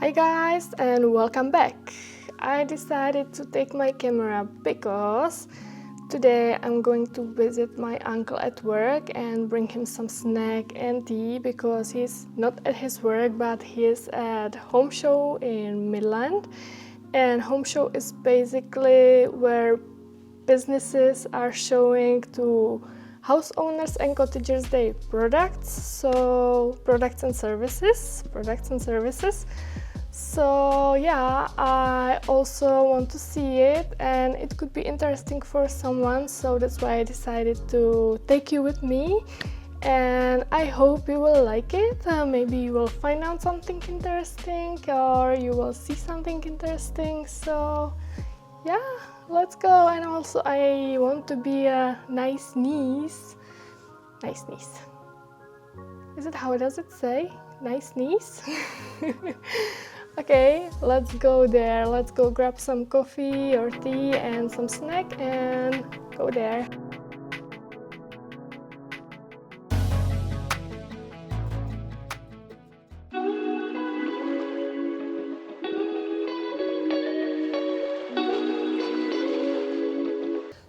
Hi guys and welcome back. I decided to take my camera because today I'm going to visit my uncle at work and bring him some snack and tea because he's not at his work but he's at home show in Midland. And home show is basically where businesses are showing to house owners and cottagers their products and services. So yeah, I also want to see it and it could be interesting for someone, so that's why I decided to take you with me and I hope you will like it. Maybe you will find out something interesting or you will see something interesting. So yeah, let's go. And also I want to be a nice niece. Is it how does it say? Nice niece? Okay, let's go there. Let's go grab some coffee or tea and some snack and go there.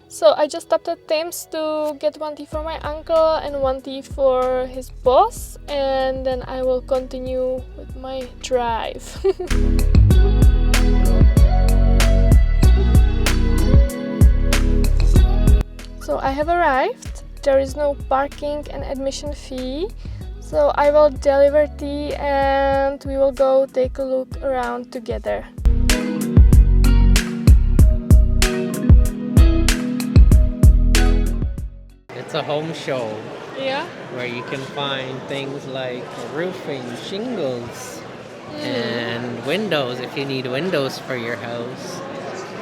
So I just stopped at Tim's to get one tea for my uncle and one tea for his boss, and then I will continue with my drive. So I have arrived. There is no parking and admission fee. So I will deliver tea and we will go take a look around together. It's a home show. Yeah. Where you can find things like roofing, shingles, and windows if you need windows for your house.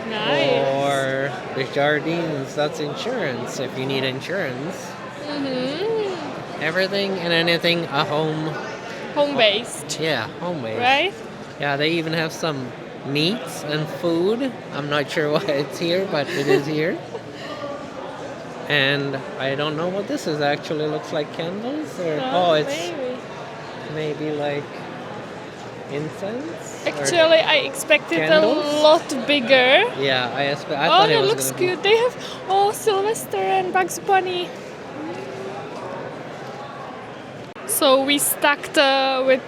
Nice. Or the jardines, that's insurance if you need insurance. Everything and anything Home-based. Yeah, home-based. Right? Yeah, they even have some meats and food. I'm not sure why it's here, but it is here. And I don't know what this is actually. Looks like candles or it's maybe like incense. Actually, I expected candles? a lot bigger. Yeah, I thought Oh, it that was looks gonna be- cute. They have Sylvester and Bugs Bunny. So we stacked with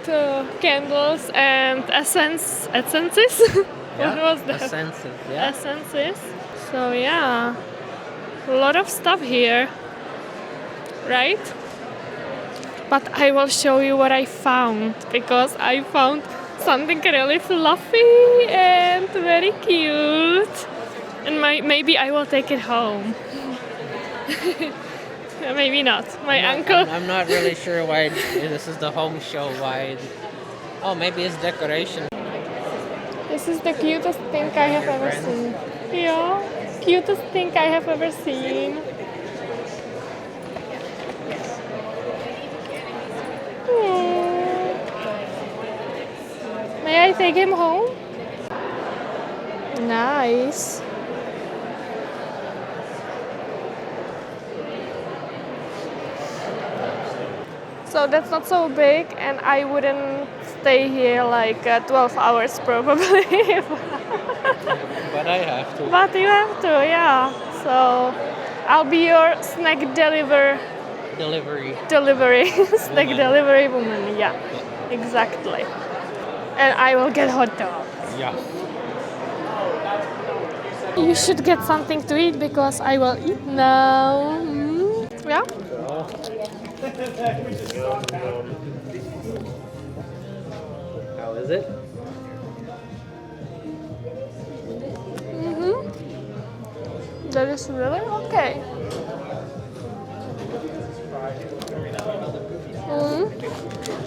candles and essences. Yeah, What was that? essences. Yeah. Essences. So yeah. A lot of stuff here, right? But I will show you what I found because I found something really fluffy and very cute, and maybe I will take it home. Maybe not. I'm not really sure why this is the home show. Why? Oh, maybe it's decoration. This is the cutest thing I have ever seen. Yeah. Cutest thing I have ever seen. May I take him home? Nice. So that's not so big and I wouldn't stay here like 12 hours probably. But I have to. But you have to, yeah. So I'll be your snack delivery. Snack delivery woman, yeah. Exactly. And I will get hot dogs. Yeah. You should get something to eat because I will eat now. Yeah? How is it? That is really okay.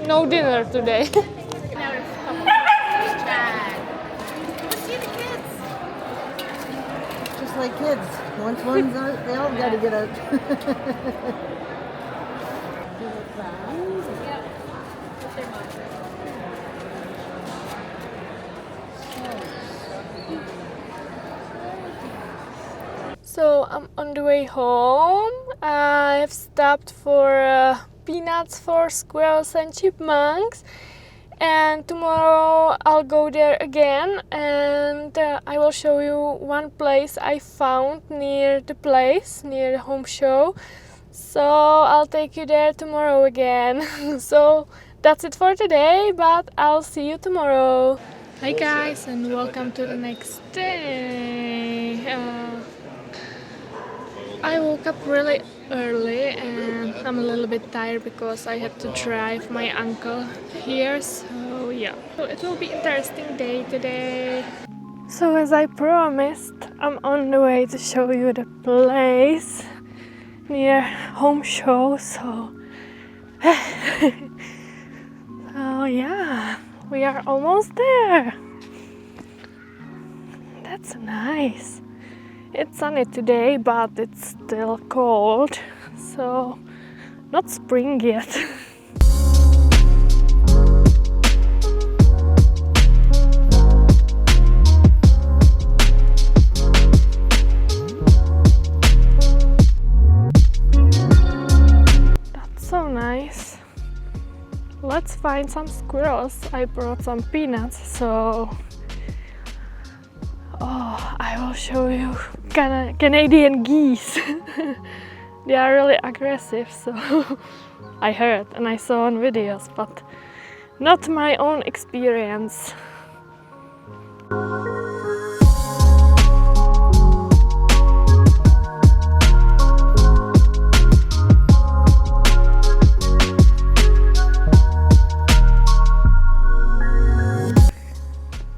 No dinner today. Let's see the kids. Just like kids. Once one's out, they all got to get out. So I'm on the way home. I've stopped for peanuts for squirrels and chipmunks. and tomorrow I'll go there again, and I will show you one place I found near the home show. So I'll take you there tomorrow again. So that's it for today, but I'll see you tomorrow. Hi guys, and welcome to the next day. I woke up really early and I'm a little bit tired because I had to drive my uncle here, so yeah. So it will be an interesting day today. So as I promised, I'm on the way to show you the place near home show, so oh yeah, we are almost there. That's nice. It's sunny today, but it's still cold, so not spring yet. That's so nice. Let's find some squirrels. I brought some peanuts, so I will show you Canadian geese. They are really aggressive, so I heard and I saw on videos, but not my own experience.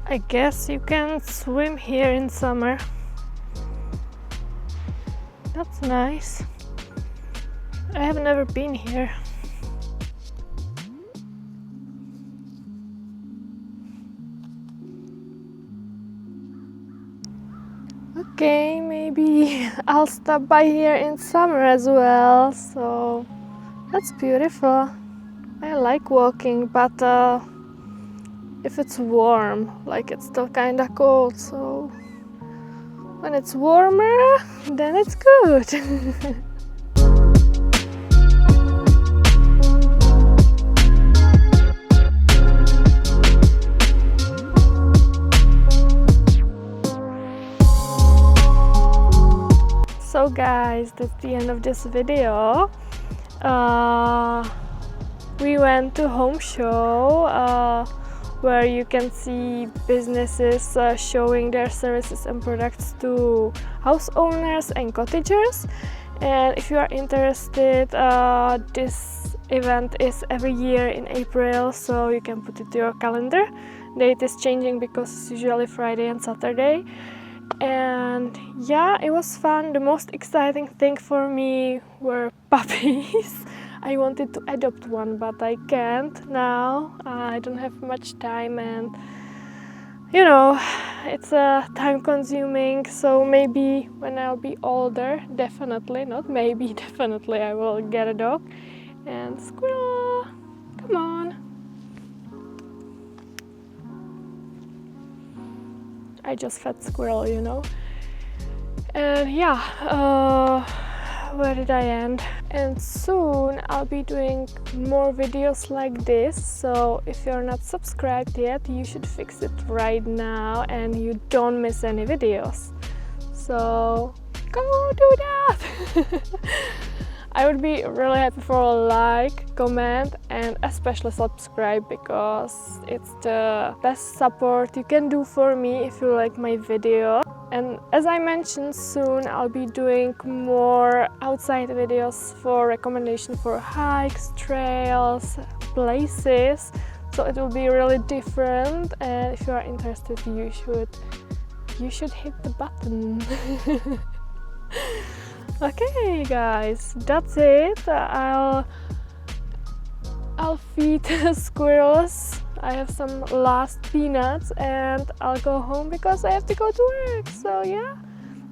I guess you can swim here in summer. That's nice. I have never been here. Okay, maybe I'll stop by here in summer as well. So that's beautiful. I like walking, but if it's warm, like it's still kinda cold, so when it's warmer, then it's good. So guys, that's the end of this video. We went to home show, where you can see businesses showing their services and products to house owners and cottagers. And if you are interested, this event is every year in April, so you can put it to your calendar. Date is changing because it's usually Friday and Saturday. And yeah, it was fun. The most exciting thing for me were puppies. I wanted to adopt one, but I can't now. I don't have much time, and you know, it's time consuming. So maybe when I'll be older, definitely, not maybe, definitely I will get a dog. And squirrel, come on. I just fed squirrel, you know. And yeah, where did I end? And soon I'll be doing more videos like this, so if you're not subscribed yet, you should fix it right now and you don't miss any videos. So go do that! I would be really happy for a like, comment, and especially subscribe, because it's the best support you can do for me if you like my video. And as I mentioned, soon I'll be doing more outside videos for recommendation for hikes, trails, places. So it will be really different, and if you are interested, you should hit the button. Okay guys, that's it. I'll feed squirrels. I have some last peanuts and I'll go home because I have to go to work. So yeah,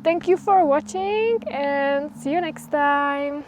thank you for watching and see you next time.